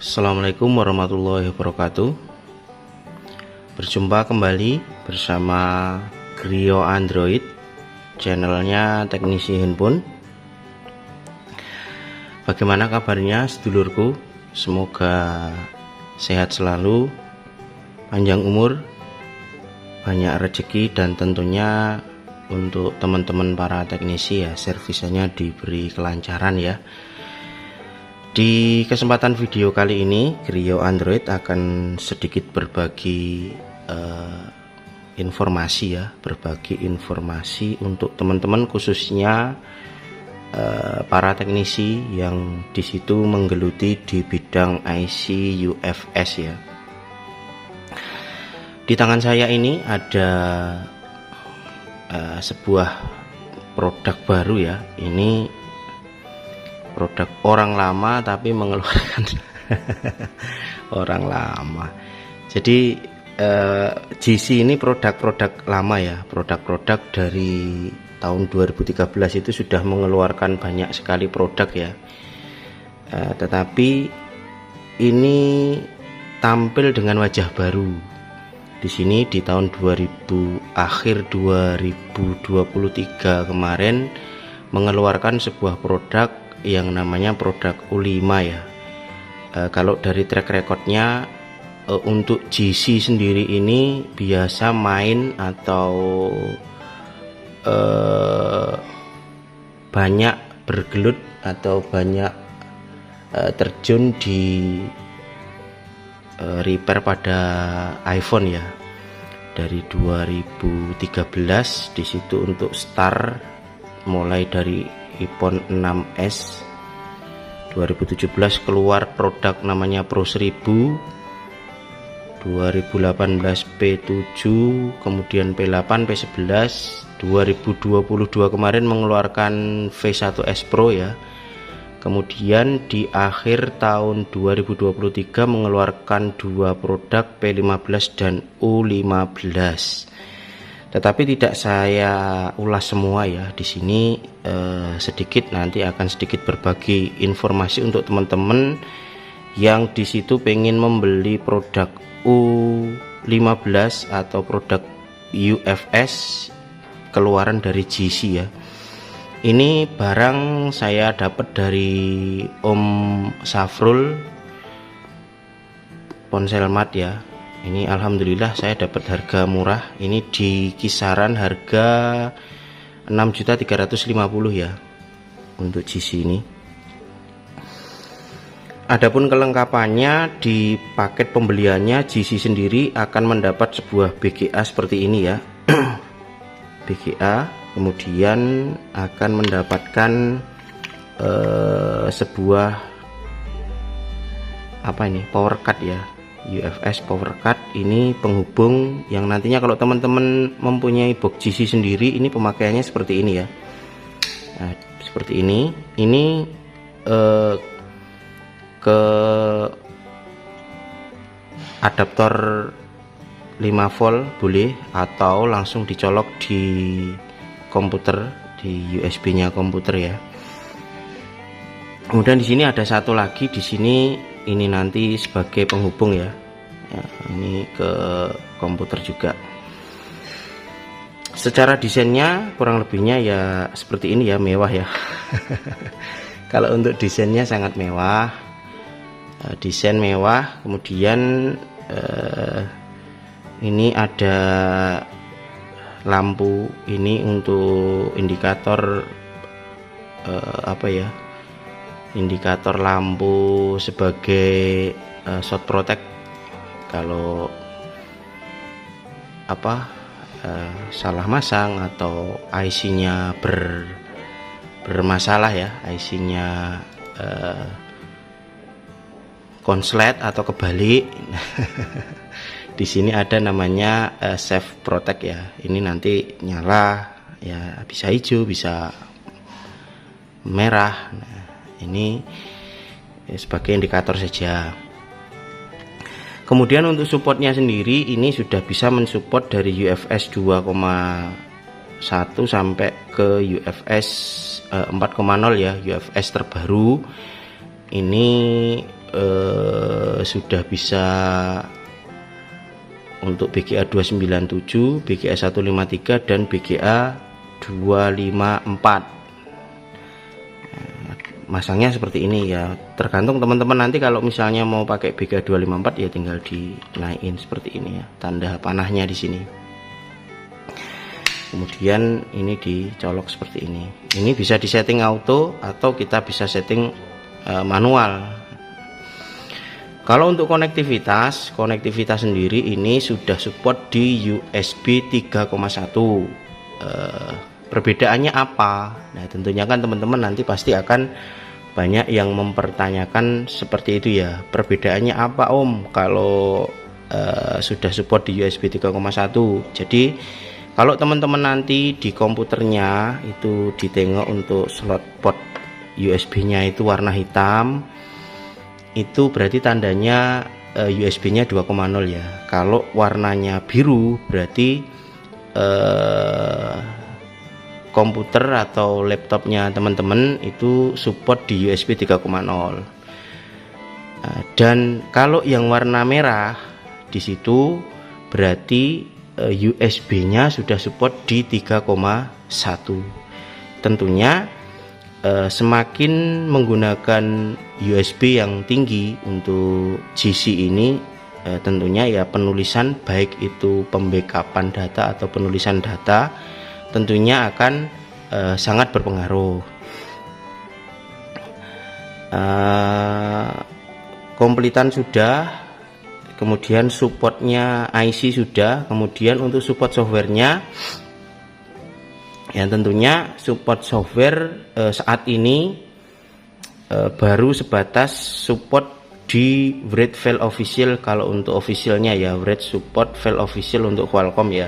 Assalamualaikum warahmatullahi wabarakatuh. Berjumpa kembali bersama Griyo Android, channelnya teknisi handphone. Bagaimana kabarnya sedulurku? Semoga sehat selalu, panjang umur, banyak rezeki, dan tentunya untuk teman-teman para teknisi ya, servisnya diberi kelancaran ya. Di kesempatan video kali ini, Griyo Android akan sedikit berbagi informasi ya, berbagi informasi untuk teman-teman, khususnya para teknisi yang disitu menggeluti di bidang IC UFS ya. Di tangan saya ini ada sebuah produk baru ya. Ini produk orang lama tapi mengeluarkan orang lama. Jadi GC ini produk-produk lama ya, produk-produk dari tahun 2013 itu sudah mengeluarkan banyak sekali produk ya. Tetapi ini tampil dengan wajah baru. Di sini di tahun akhir 2023 kemarin mengeluarkan sebuah produk yang namanya produk U5 ya. Kalau dari track recordnya, untuk GC sendiri ini biasa main atau banyak bergelut atau banyak terjun di repair pada iPhone ya. Dari 2013 di situ untuk start mulai dari iPhone 6s. 2017 keluar produk namanya Pro 1000, 2018 P7, kemudian P8, P11, 2022 kemarin mengeluarkan V1s Pro ya. Kemudian di akhir tahun 2023 mengeluarkan dua produk P15 dan U15. Tetapi tidak saya ulas semua ya. Di sini sedikit nanti akan sedikit berbagi informasi untuk teman-teman yang di situ pengen membeli produk U15 atau produk UFS keluaran dari GC ya. Ini barang saya dapat dari Om Safrul Ponselmat ya. Ini alhamdulillah saya dapat harga murah. Ini di kisaran harga 6.350.000 ya untuk GC ini. Adapun kelengkapannya di paket pembeliannya, GC sendiri akan mendapat sebuah BGA seperti ini ya. BGA, kemudian akan mendapatkan sebuah apa ini, power cut ya. UFS power cut ini penghubung yang nantinya kalau teman-teman mempunyai box GC sendiri, ini pemakaiannya seperti ini ya. Nah, seperti ini ke adaptor 5 volt boleh, atau langsung dicolok di komputer, di USB nya komputer ya. Kemudian di sini ada satu lagi di sini, ini nanti sebagai penghubung ya. Ya, ini ke komputer juga. Secara desainnya kurang lebihnya ya seperti ini ya, mewah ya. Kalau untuk desainnya sangat mewah, desain mewah. Kemudian ini ada lampu ini untuk indikator apa ya, indikator lampu sebagai shot protect kalau apa salah masang atau IC-nya bermasalah ya, IC-nya konslet atau kebalik. Di sini ada namanya safe protect ya. Ini nanti nyala ya, bisa hijau, bisa merah. Nah, ini sebagai indikator saja. Kemudian untuk supportnya sendiri ini sudah bisa mensupport dari UFS 2,1 sampai ke UFS 4,0 ya, UFS terbaru ini sudah bisa untuk BGA 297, BGA 153 dan BGA 254. Masangnya seperti ini ya, tergantung teman-teman nanti kalau misalnya mau pakai BGA 254 ya tinggal dinaikin seperti ini ya, tanda panahnya di sini. Kemudian ini dicolok seperti ini. Ini bisa disetting auto atau kita bisa setting manual. Kalau untuk konektivitas sendiri ini sudah support di USB 3,1. Perbedaannya apa? Nah, tentunya kan teman-teman nanti pasti akan banyak yang mempertanyakan seperti itu ya. Perbedaannya apa Om kalau sudah support di USB 3,1? Jadi kalau teman-teman nanti di komputernya itu ditengok untuk slot port USB-nya itu warna hitam, itu berarti tandanya USB-nya 2,0 ya. Kalau warnanya biru berarti komputer atau laptopnya teman-teman itu support di USB 3,0. Dan kalau yang warna merah di situ berarti USB-nya sudah support di 3,1. Tentunya semakin menggunakan USB yang tinggi untuk GC ini tentunya ya penulisan baik itu pembackupan data atau penulisan data tentunya akan sangat berpengaruh. Komplitan sudah, kemudian supportnya IC sudah, kemudian untuk support softwarenya ya tentunya support software saat ini baru sebatas support di Write File Official. Kalau untuk officialnya ya Write Support File Official untuk Qualcomm ya,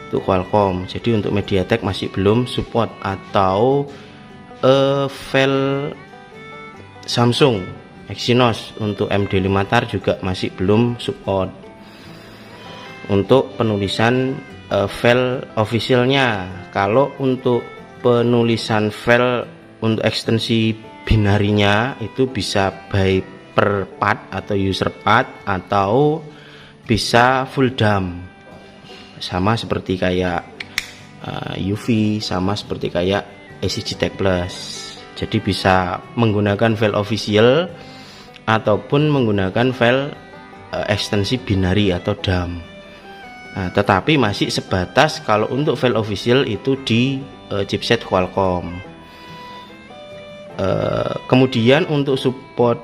untuk Qualcomm. Jadi untuk MediaTek masih belum support, atau file Samsung Exynos untuk MD5 TAR juga masih belum support untuk penulisan file officialnya. Kalau untuk penulisan file untuk ekstensi binarinya itu bisa by per path atau user path atau bisa full dump, sama seperti kayak UV, sama seperti kayak ACG Tech Plus. Jadi bisa menggunakan file official ataupun menggunakan file ekstensi binary atau dump. Nah, tetapi masih sebatas kalau untuk file official itu di chipset Qualcomm. Kemudian untuk support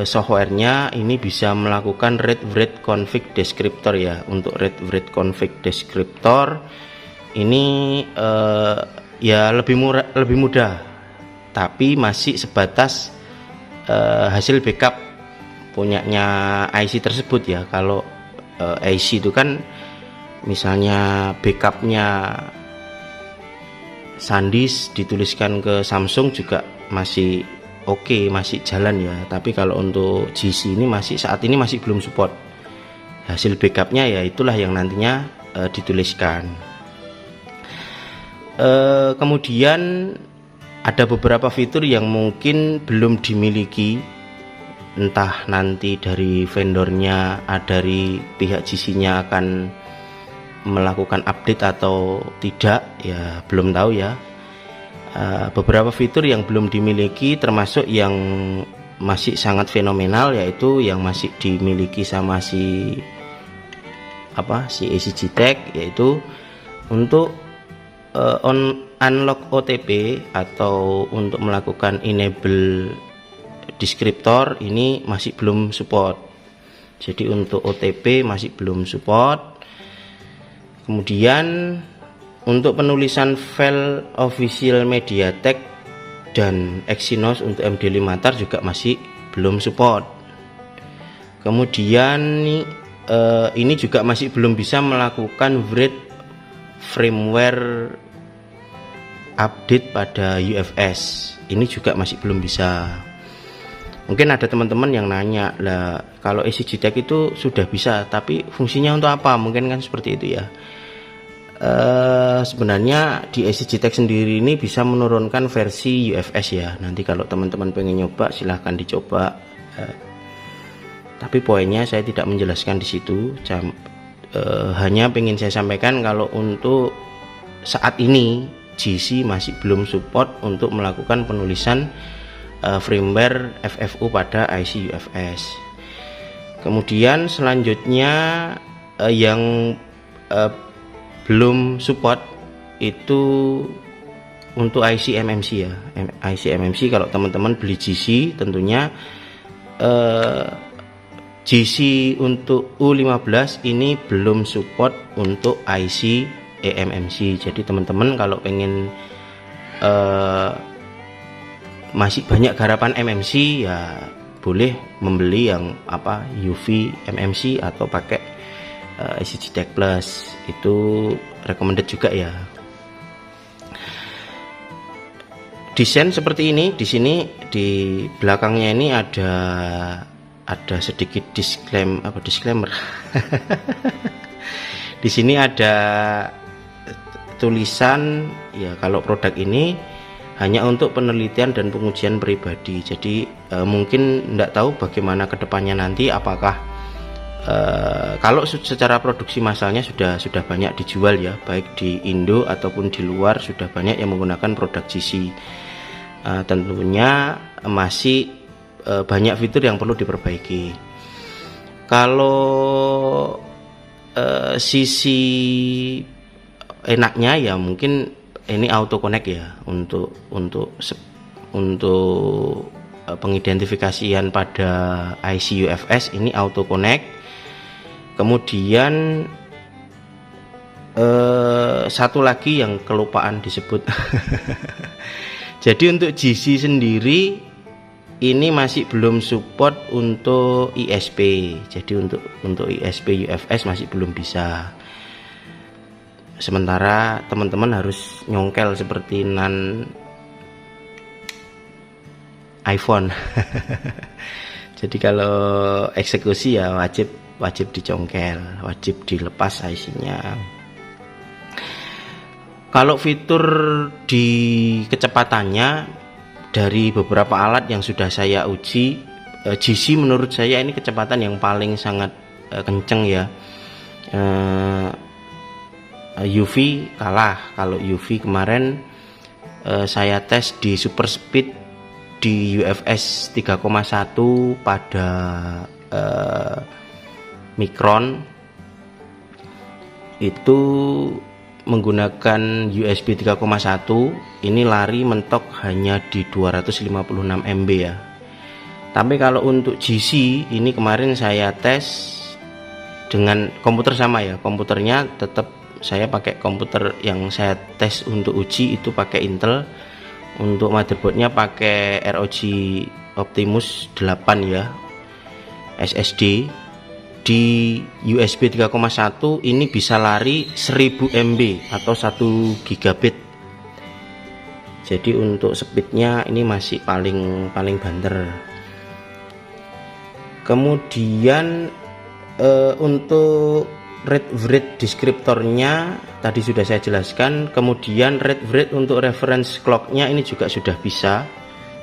softwarenya ini bisa melakukan read write config descriptor ya. Untuk read write config descriptor ini ya lebih mudah, tapi masih sebatas hasil backup punyanya IC tersebut ya. Kalau IC itu kan misalnya backupnya SanDisk dituliskan ke Samsung juga masih oke, masih jalan ya. Tapi kalau untuk GC ini masih saat ini masih belum support. Hasil backupnya ya itulah yang nantinya dituliskan. Kemudian ada beberapa fitur yang mungkin belum dimiliki, entah nanti dari vendornya, dari pihak GC-nya akan melakukan update atau tidak ya belum tahu ya. Beberapa fitur yang belum dimiliki termasuk yang masih sangat fenomenal, yaitu yang masih dimiliki sama si EasyJet, yaitu untuk unlock OTP atau untuk melakukan enable deskriptor ini masih belum support. Jadi untuk OTP masih belum support. Kemudian untuk penulisan file official MediaTek dan Exynos untuk MD5 TAR juga masih belum support. Kemudian ini juga masih belum bisa melakukan firmware update pada UFS. Ini juga masih belum bisa. Mungkin ada teman-teman yang nanya, lah kalau EasyJet itu sudah bisa, tapi fungsinya untuk apa? Mungkin kan seperti itu ya. Sebenarnya di EasyJet sendiri ini bisa menurunkan versi UFS ya. Nanti kalau teman-teman pengen nyoba silahkan dicoba. Tapi poinnya saya tidak menjelaskan di situ. Hanya pengen saya sampaikan kalau untuk saat ini GC masih belum support untuk melakukan penulisan firmware FFU pada IC UFS. Kemudian selanjutnya yang belum support itu untuk IC MMC ya. IC MMC kalau teman-teman beli GC tentunya GC untuk U15 ini belum support untuk IC eMMC. Jadi teman-teman kalau pengen masih banyak garapan MMC ya boleh membeli yang UV MMC atau pakai EasyJet Plus, itu recommended juga ya. Desain seperti ini. Di sini di belakangnya ini ada sedikit disclaimer. Di sini ada tulisan ya, kalau produk ini hanya untuk penelitian dan pengujian pribadi. Jadi mungkin tidak tahu bagaimana kedepannya nanti, apakah kalau secara produksi massalnya sudah banyak dijual ya, baik di Indo ataupun di luar sudah banyak yang menggunakan produk GC. Tentunya masih banyak fitur yang perlu diperbaiki. Kalau sisi enaknya ya mungkin ini auto connect ya, untuk pengidentifikasian pada IC UFS ini auto connect. Kemudian satu lagi yang kelupaan disebut. Jadi untuk GC sendiri ini masih belum support untuk ISP. Jadi untuk ISP UFS masih belum bisa. Sementara teman-teman harus nyongkel seperti iPhone. Jadi kalau eksekusi ya wajib dicongkel, wajib dilepas IC-nya. Kalau fitur di kecepatannya dari beberapa alat yang sudah saya uji, GC menurut saya ini kecepatan yang paling sangat kenceng ya. UV kalah. Kalau UV kemarin saya tes di super speed di UFS 3,1 pada Micron itu menggunakan USB 3,1, ini lari mentok hanya di 256 MB ya. Tapi kalau untuk GC ini kemarin saya tes dengan komputer sama ya, komputernya tetap saya pakai komputer yang saya tes untuk uji itu pakai Intel. Untuk motherboardnya pakai ROG Optimus 8 ya, SSD. Di USB 3,1 ini bisa lari 1000 MB atau 1 gigabit. Jadi untuk speednya ini masih paling banter. Kemudian untuk read deskriptornya tadi sudah saya jelaskan. Kemudian read untuk reference clocknya ini juga sudah bisa,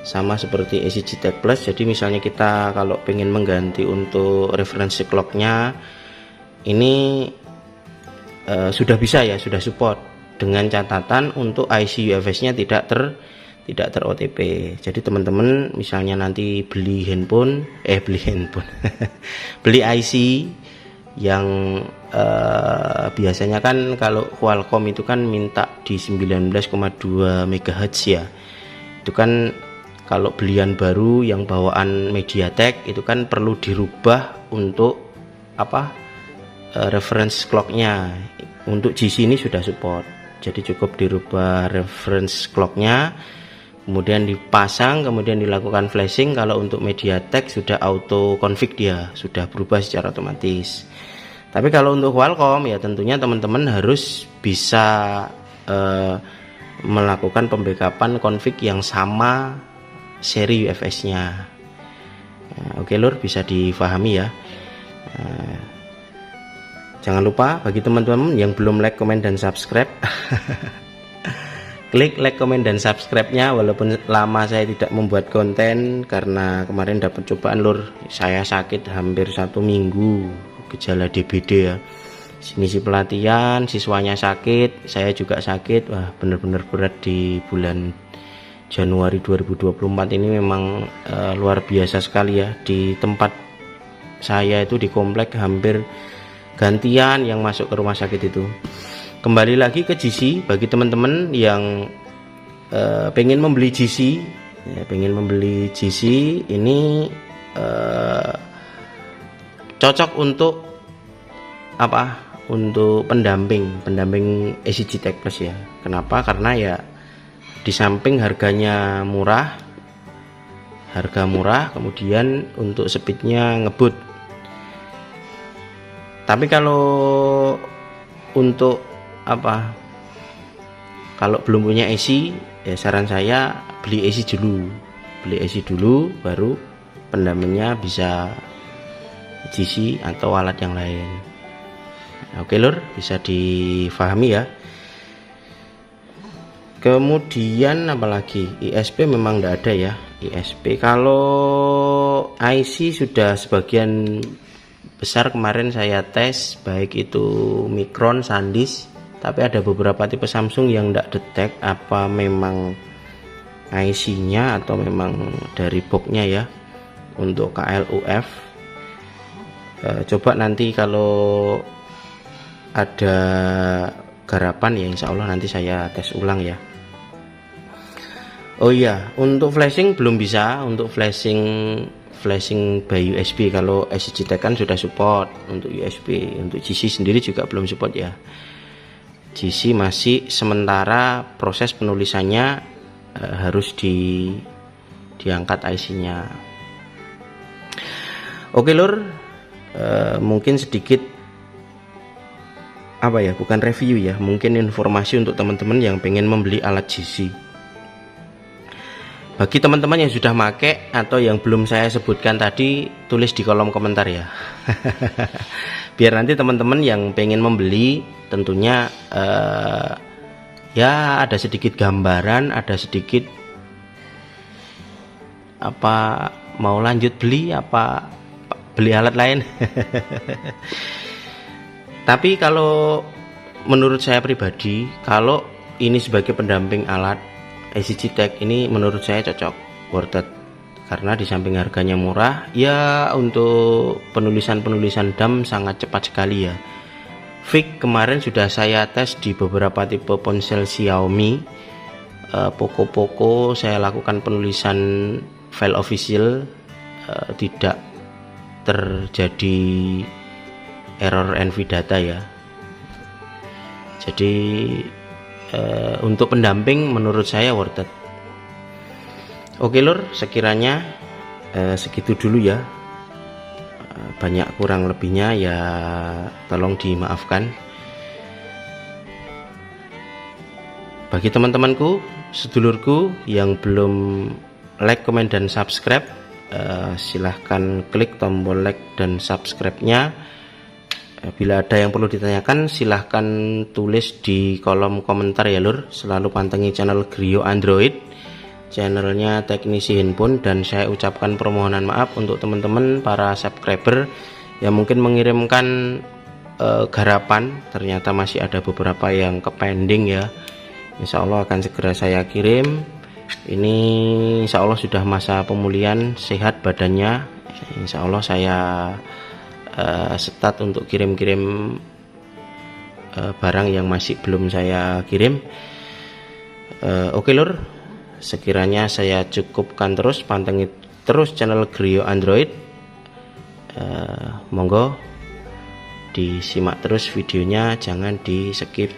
sama seperti EasyJet Plus. Jadi misalnya kita kalau pengen mengganti untuk reference clocknya, ini sudah bisa ya, sudah support, dengan catatan untuk IC UFS-nya tidak ter OTP. Jadi teman-teman misalnya nanti beli handphone beli IC yang biasanya kan kalau Qualcomm itu kan minta di 19,2 MHz ya. Itu kan kalau belian baru yang bawaan MediaTek itu kan perlu dirubah untuk reference clocknya. Untuk GC ini sudah support, jadi cukup dirubah reference clocknya, kemudian dipasang, kemudian dilakukan flashing. Kalau untuk MediaTek sudah auto config, dia sudah berubah secara otomatis. Tapi kalau untuk Qualcomm ya tentunya teman-teman harus bisa melakukan pembackupan config yang sama seri UFS-nya. Oke lur, bisa difahami ya. Jangan lupa bagi teman-teman yang belum like, komen, dan subscribe klik like, komen, dan subscribe-nya. Walaupun lama saya tidak membuat konten karena kemarin dapat cobaan lur, saya sakit hampir 1 minggu, gejala DBD ya. Ngisi pelatihan, siswanya sakit, saya juga sakit. Wah, benar-benar berat di bulan Januari 2024 ini. Memang luar biasa sekali ya. Di tempat saya itu di komplek hampir gantian yang masuk ke rumah sakit itu. Kembali lagi ke GC, bagi teman-teman yang pengen membeli GC ya, ini cocok untuk untuk pendamping EasyGTech Plus ya. Kenapa? Karena ya di samping harga murah, kemudian untuk speednya ngebut. Tapi kalau untuk kalau belum punya AC ya, saran saya beli AC dulu, baru pendampingnya bisa GC atau alat yang lain. Oke lur, bisa difahami ya. Kemudian apalagi, ISP memang tidak ada ya. ISP kalau IC sudah sebagian besar kemarin saya tes, baik itu Micron, SanDisk, tapi ada beberapa tipe Samsung yang tidak detect apa memang IC-nya atau memang dari boxnya ya. Untuk KLUF coba nanti kalau ada garapan ya insya Allah nanti saya tes ulang ya. Oh iya, untuk flashing belum bisa. Untuk flashing by USB, kalau EasyGTech kan sudah support untuk USB. Untuk GC sendiri juga belum support ya. GC masih sementara proses penulisannya harus diangkat IC-nya. Oke lur, mungkin sedikit bukan review ya, mungkin informasi untuk teman-teman yang pengen membeli alat GC. Bagi teman-teman yang sudah make atau yang belum saya sebutkan tadi, tulis di kolom komentar ya. Biar nanti teman-teman yang pengen membeli tentunya ya ada sedikit gambaran, ada sedikit mau lanjut beli alat lain. Tapi kalau menurut saya pribadi, kalau ini sebagai pendamping alat EasyGTech ini menurut saya cocok, worth it, karena di samping harganya murah ya, untuk penulisan DAM sangat cepat sekali ya. Fix kemarin sudah saya tes di beberapa tipe ponsel Xiaomi, Poco saya lakukan penulisan file official, tidak terjadi error NVData ya. Jadi untuk pendamping menurut saya worth it. Oke lur, sekiranya segitu dulu ya. Banyak kurang lebihnya ya tolong dimaafkan. Bagi teman-temanku, sedulurku yang belum like, komen, dan subscribe, silahkan klik tombol like dan subscribe-nya. Bila ada yang perlu ditanyakan silahkan tulis di kolom komentar ya lur. Selalu pantengin channel Griyo Android, channelnya teknisi handphone, dan saya ucapkan permohonan maaf untuk teman-teman para subscriber yang mungkin mengirimkan garapan, ternyata masih ada beberapa yang kepending ya. Insya Allah akan segera saya kirim. Ini insya Allah sudah masa pemulihan, sehat badannya. Insya Allah saya start untuk kirim-kirim barang yang masih belum saya kirim. Oke lur, sekiranya saya cukupkan, terus pantengin terus channel Griyo Android. Monggo disimak terus videonya, jangan di skip.